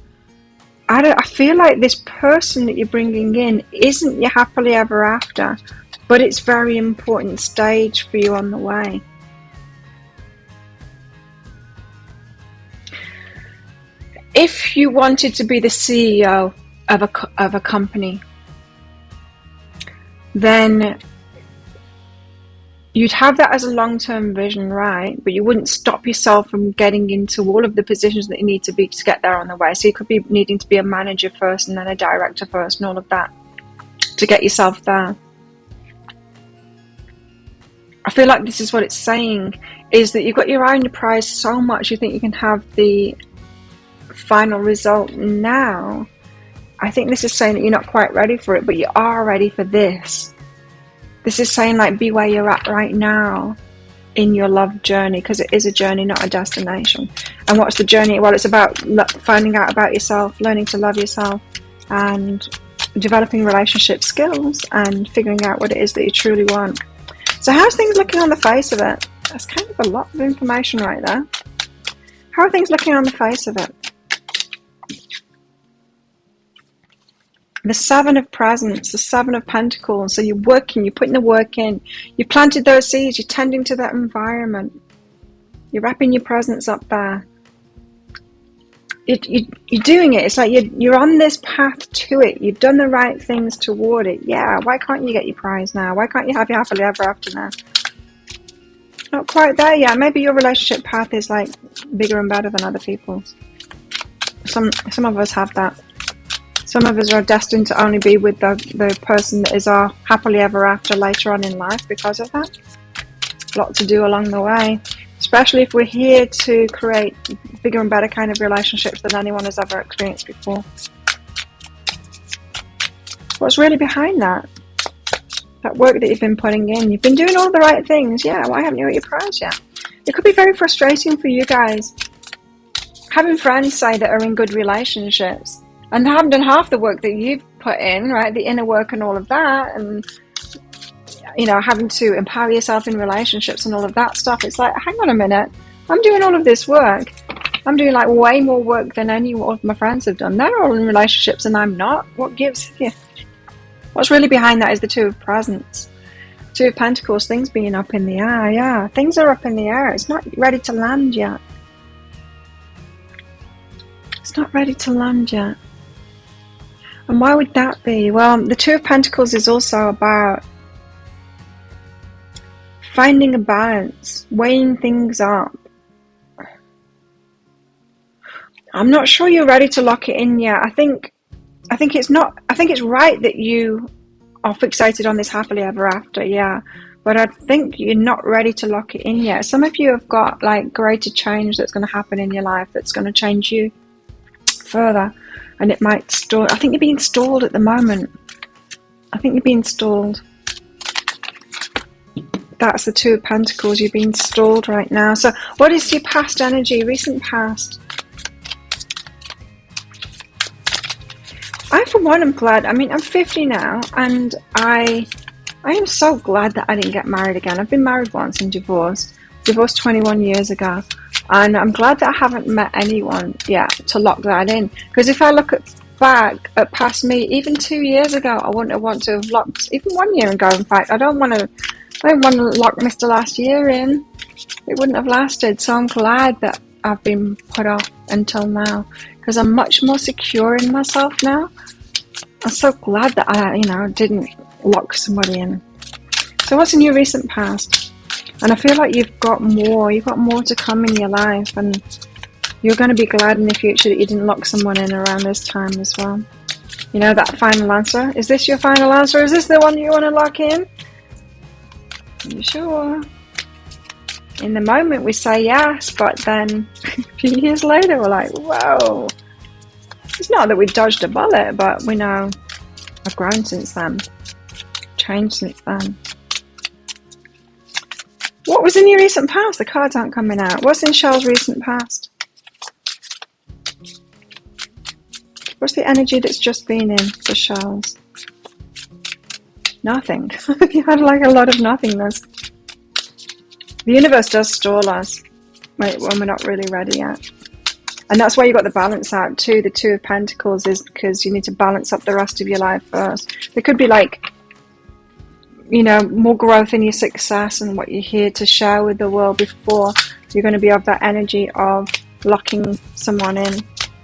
I feel like this person that you're bringing in isn't your happily ever after, but it's a very important stage for you on the way. If you wanted to be the CEO of a company, then you'd have that as a long-term vision, right? But you wouldn't stop yourself from getting into all of the positions that you need to be to get there on the way. So you could be needing to be a manager first and then a director first and all of that to get yourself there. I feel like this is what it's saying, is that you've got your eye on your prize so much you think you can have the final result now. I think this is saying that you're not quite ready for it, but you are ready for this. This is saying, like, be where you're at right now in your love journey, because it is a journey, not a destination. And what's the journey? Well, it's about finding out about yourself, learning to love yourself, and developing relationship skills and figuring out what it is that you truly want. So how's things looking on the face of it? That's kind of a lot of information right there. How are things looking on the face of it? The 7 of presents, the 7 of pentacles. So you're working, you're putting the work in. You planted those seeds, you're tending to that environment. You're wrapping your presents up there. You're doing it. It's like you're on this path to it. You've done the right things toward it. Yeah, why can't you get your prize now? Why can't you have your happily ever after now? Not quite there yet. Maybe your relationship path is like bigger and better than other people's. Some of us have that. Some of us are destined to only be with the person that is our happily ever after later on in life because of that. A lot to do along the way, especially if we're here to create bigger and better kind of relationships than anyone has ever experienced before. What's really behind that? That work that you've been putting in. You've been doing all the right things. Yeah, why haven't you got your prize yet? It could be very frustrating for you guys having friends say that are in good relationships and haven't done half the work that you've put in, right? The inner work and all of that, and you know, having to empower yourself in relationships and all of that stuff. It's like, hang on a minute, I'm doing all of this work. I'm doing like way more work than any of my friends have done. They're all in relationships and I'm not. What gives here? What's really behind that is the 2 of presents. 2 of pentacles, things being up in the air. Yeah, things are up in the air. It's not ready to land yet. It's not ready to land yet. And why would that be? Well, the 2 of pentacles is also about finding a balance, weighing things up. I'm not sure you're ready to lock it in yet. I think it's right that you are fixated on this happily ever after, yeah. but I think you're not ready to lock it in yet. Some of you have got like greater change that's going to happen in your life that's going to change you further, and it might stall. I think you're being stalled at the moment. I think you're being stalled. That's the Two of Pentacles. You're being stalled right now. So what is your past energy, recent past? I, for one, am glad. I mean, I'm 50 now, and I am so glad that I didn't get married again. I've been married once and divorced. Divorced 21 years ago. And I'm glad that I haven't met anyone yet to lock that in. Because if I look back at past me, even 2 years ago, I wouldn't have wanted to have locked, even 1 year ago, in fact, I don't want to lock Mr. Last Year in. It wouldn't have lasted. So I'm glad that I've been put off until now. Because I'm much more secure in myself now. I'm so glad that I, didn't lock somebody in. So what's in your recent past? And I feel like you've got more to come in your life, and you're going to be glad in the future that you didn't lock someone in around this time as well. You know, that final answer. Is this your final answer? Is this the one you want to lock in? Are you sure? In the moment we say yes, but then a few years later we're like, whoa. It's not that we dodged a bullet, but we know I've grown since then. Changed since then. What was in your recent past? The cards aren't coming out. What's in Cheryl's recent past? What's the energy that's just been in for Cheryl's? Nothing. You had like a lot of nothingness. The universe does stall us when we're not really ready yet. And that's why you got the balance out too. The Two of Pentacles is because you need to balance up the rest of your life first. There could be like, more growth in your success and what you're here to share with the world before you're going to be of that energy of locking someone in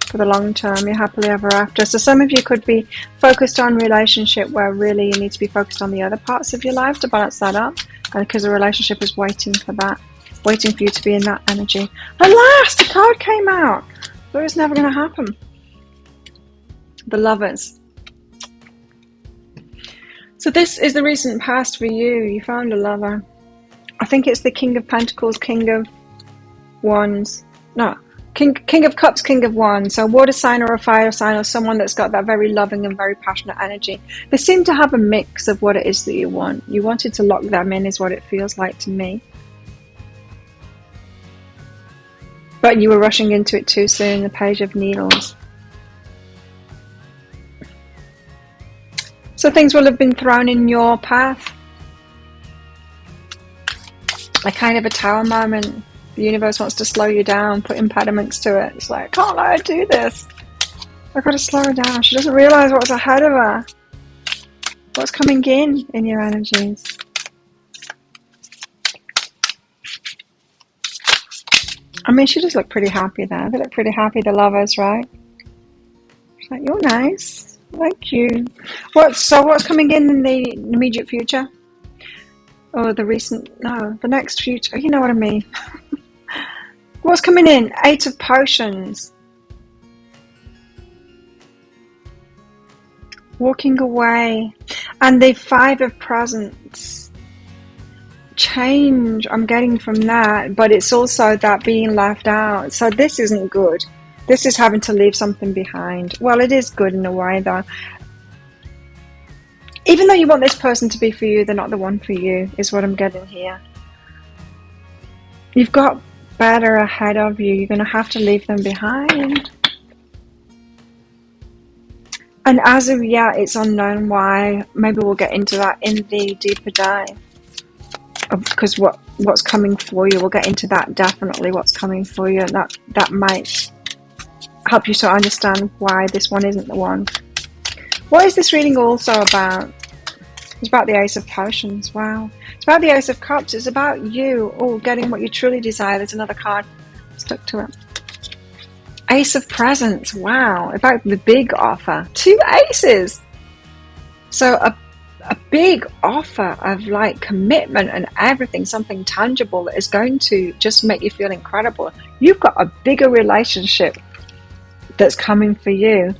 for the long term. You're happily ever after. So some of you could be focused on relationship where really you need to be focused on the other parts of your life to balance that up. And because the relationship is waiting for that. Waiting for you to be in that energy. Alas, the card came out. But it's never going to happen. The Lovers. So this is the recent past for you. You found a lover. I think it's the King of Pentacles, King of Wands. No, King of Cups, King of Wands. So a water sign or a fire sign or someone that's got that very loving and very passionate energy. They seem to have a mix of what it is that you want. You wanted to lock them in is what it feels like to me. But you were rushing into it too soon, the Page of Needles. So things will have been thrown in your path. A kind of a tower moment. The universe wants to slow you down, put impediments to it. It's like, can't let her do this. I've got to slow her down. She doesn't realise what's ahead of her. What's coming in your energies. I mean, she does look pretty happy there. They look pretty happy, the Lovers, right? She's like, you're nice. Thank you. What's coming in the immediate future? Or the next future. You know what I mean. What's coming in? 8 of Potions. Walking away. And the 5 of Presents. Change I'm getting from that, but it's also that being left out. So this isn't good. This is having to leave something behind. Well, it is good in a way though. Even though you want this person to be for you, they're not the one for you, is what I'm getting here. You've got better ahead of you. You're going to have to leave them behind. And as of yet, it's unknown why. Maybe we'll get into that in the deeper dive. Because what's coming for you, we'll get into that definitely, what's coming for you. And that might help you to understand why this one isn't the one. What is this reading also about? It's about the Ace of Potions. Wow. It's about the Ace of Cups. It's about you getting what you truly desire. There's another card stuck to it. Ace of Presents. Wow. About the big offer. 2 aces. So a big offer of like commitment and everything, something tangible that is going to just make you feel incredible. You've got a bigger relationship that's coming for you.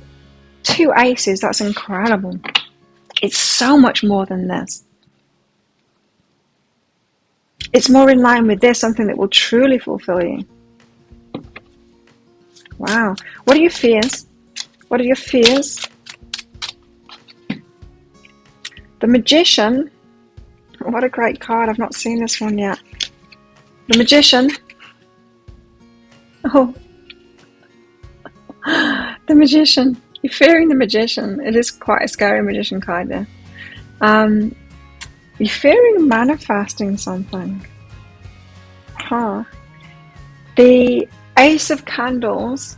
2 aces. That's incredible. It's so much more than this. it's more in line with this, something that will truly fulfill you. Wow. What are your fears? What are your fears? The Magician. What a great card. I've not seen this one yet. The Magician. Oh. The Magician. You're fearing the Magician. It is quite a scary Magician card there. You're fearing manifesting something. Huh. The Ace of Candles,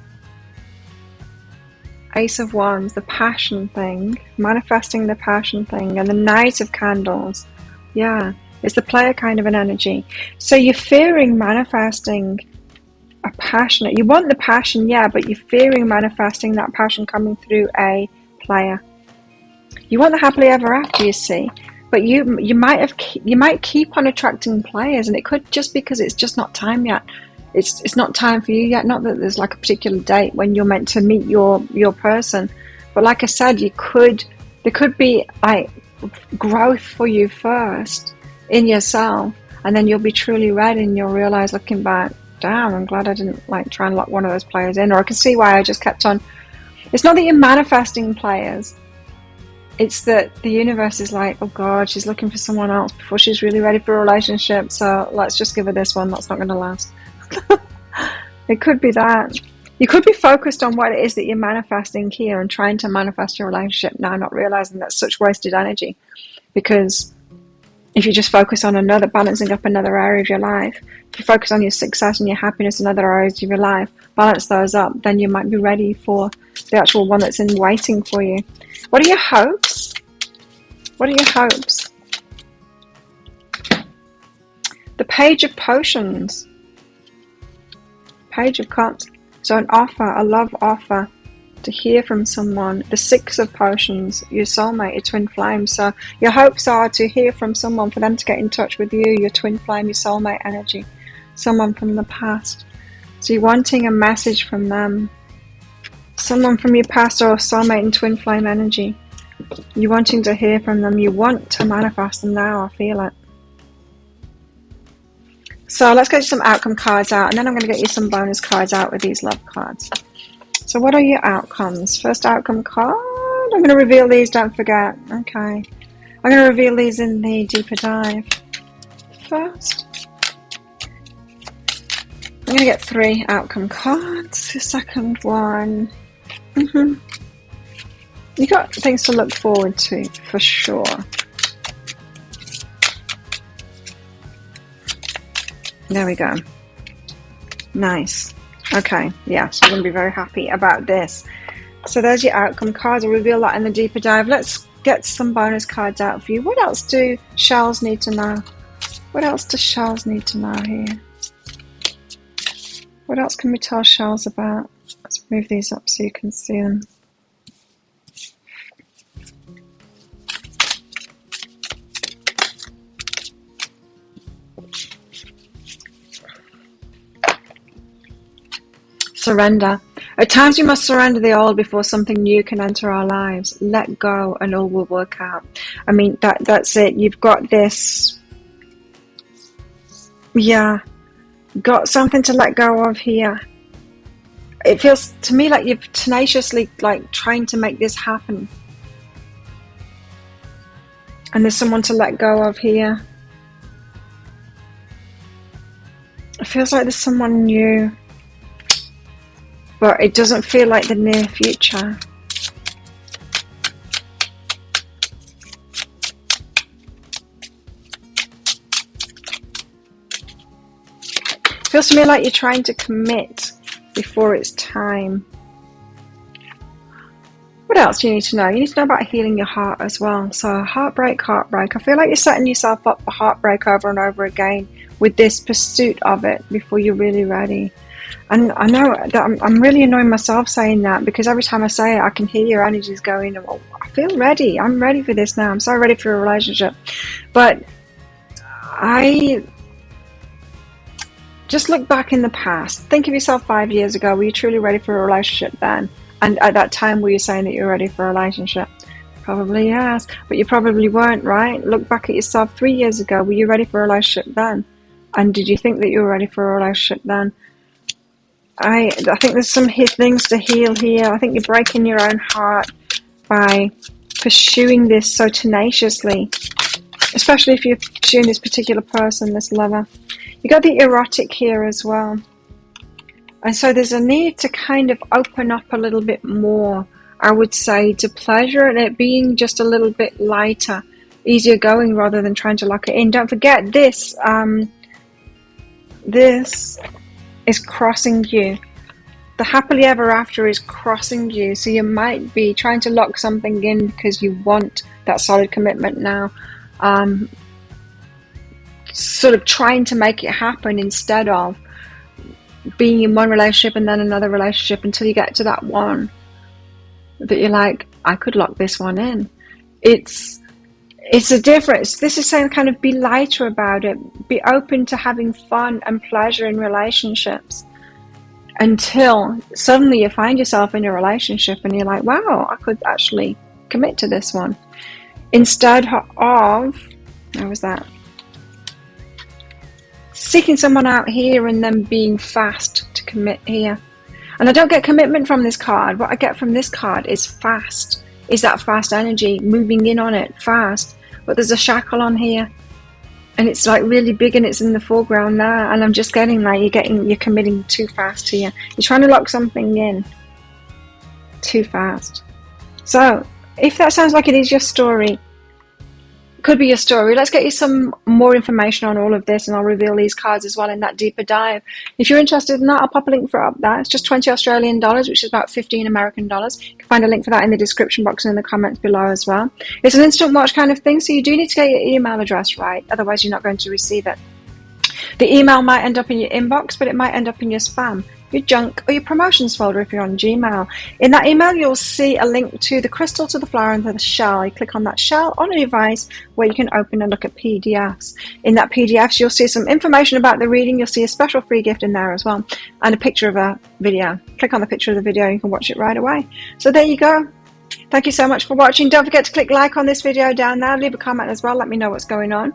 Ace of Wands, the passion thing, manifesting the passion thing, and the Knight of Candles. Yeah, it's the player kind of an energy. So you're fearing manifesting a passionate, you want the passion, yeah, but you're fearing manifesting that passion coming through a player. You want the happily ever after, you see, but you might keep on attracting players, and it could just because it's just not time yet. It's not time for you yet. Not that there's like a particular date when you're meant to meet your person, but like I said, there could be like growth for you first in yourself, and then you'll be truly ready, and you'll realize looking back, damn, I'm glad I didn't like try and lock one of those players in, or I can see why I just kept on. It's not that you're manifesting players. It's that the universe is like, oh God, she's looking for someone else before she's really ready for a relationship. So let's just give her this one. That's not going to last. It could be that. You could be focused on what it is that you're manifesting here and trying to manifest your relationship now, not realizing that's such wasted energy. Because if you just focus on balancing up another area of your life, if you focus on your success and your happiness in other areas of your life, balance those up, then you might be ready for the actual one that's in waiting for you. What are your hopes? What are your hopes? The Page of Potions. Page of Cups. So an offer, a love offer, to hear from someone. The Six of Potions, your soulmate, your twin flame. So your hopes are to hear from someone, for them to get in touch with you, your twin flame, your soulmate energy, someone from the past. So you're wanting a message from them, someone from your past, or soulmate and twin flame energy. You're wanting to hear from them. You want to manifest them now. I feel it. So let's get you some outcome cards out, and then I'm going to get you some bonus cards out with these love cards. So what are your outcomes? First outcome card. I'm going to reveal these, don't forget. Okay. I'm going to reveal these in the deeper dive. First, I'm going to get 3 outcome cards. The second one. You got things to look forward to, for sure. There we go. Nice. Okay, yeah, so you're going to be very happy about this. So there's your outcome cards. I'll reveal that in the deeper dive. Let's get some bonus cards out for you. What else do shells need to know? What else do shells need to know here? What else can we tell shells about? Let's move these up so you can see them. Surrender. At times we must surrender the old before something new can enter our lives. Let go and all will work out. I mean, that's it. You've got this. Yeah. Got something to let go of here. It feels to me like you're tenaciously like trying to make this happen. And there's someone to let go of here. It feels like there's someone new. But it doesn't feel like the near future. Feels to me like you're trying to commit before it's time. What else do you need to know? You need to know about healing your heart as well. So heartbreak. I feel like you're setting yourself up for heartbreak over and over again with this pursuit of it before you're really ready. And I know that I'm really annoying myself saying that, because every time I say it, I can hear your energies going, oh, I feel ready. I'm ready for this now. I'm so ready for a relationship. But I just look back in the past. Think of yourself 5 years ago. Were you truly ready for a relationship then? And at that time, were you saying that you were ready for a relationship? Probably yes, but you probably weren't, right? Look back at yourself 3 years ago. Were you ready for a relationship then? And did you think that you were ready for a relationship then? I think there's some things to heal here. I think you're breaking your own heart by pursuing this so tenaciously, especially if you're pursuing this particular person, this lover. You got the erotic here as well. And so there's a need to kind of open up a little bit more, I would say, to pleasure and it being just a little bit lighter, easier going rather than trying to lock it in. Don't forget this, this is crossing you. The happily ever after is crossing you. So you might be trying to lock something in because you want that solid commitment now. Sort of trying to make it happen instead of being in one relationship and then another relationship until you get to that one that you're like, I could lock this one in. It's a difference. This is saying kind of be lighter about it. Be open to having fun and pleasure in relationships until suddenly you find yourself in a relationship and you're like, wow, I could actually commit to this one. Instead of, how was that? Seeking someone out here and then being fast to commit here. And I don't get commitment from this card. What I get from this card is fast. Is that fast energy, moving in on it fast. But there's a shackle on here. And it's like really big and it's in the foreground there. And I'm just getting like you're committing too fast here. You're trying to lock something in too fast. So if that sounds like it is your story, could be your story. Let's get you some more information on all of this and I'll reveal these cards as well in that deeper dive. If you're interested in that, I'll pop a link for it up there. It's just 20 Australian dollars, which is about 15 American dollars. You can find a link for that in the description box and in the comments below as well. It's an instant watch kind of thing, so you do need to get your email address right, otherwise you're not going to receive it. The email might end up in your inbox, but it might end up in your spam, your junk, or your promotions folder if you're on Gmail. In that email, you'll see a link to the crystal, to the flower, and to the shell. You click on that shell on a device where you can open and look at PDFs. In that PDFs, you'll see some information about the reading. You'll see a special free gift in there as well, and a picture of a video. Click on the picture of the video, you can watch it right away. So there you go. Thank you so much for watching. Don't forget to click like on this video down there. Leave a comment as well. Let me know what's going on,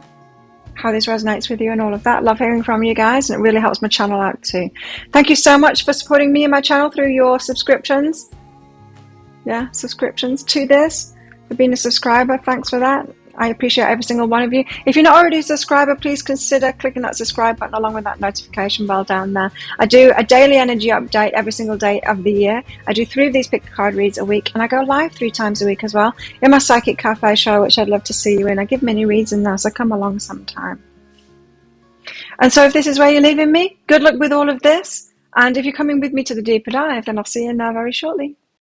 how this resonates with you and all of that. Love hearing from you guys, and it really helps my channel out too. Thank you so much for supporting me and my channel through your subscriptions. Yeah, subscriptions to this, for being a subscriber. Thanks for that. I appreciate every single one of you. If you're not already a subscriber, please consider clicking that subscribe button along with that notification bell down there. I do a daily energy update every single day of the year. I do 3 of these pick card reads a week, and I go live 3 times a week as well in my Psychic Cafe show, which I'd love to see you in. I give mini reads in there, so come along sometime. And so if this is where you're leaving me, good luck with all of this. And if you're coming with me to the deeper dive, then I'll see you in there very shortly.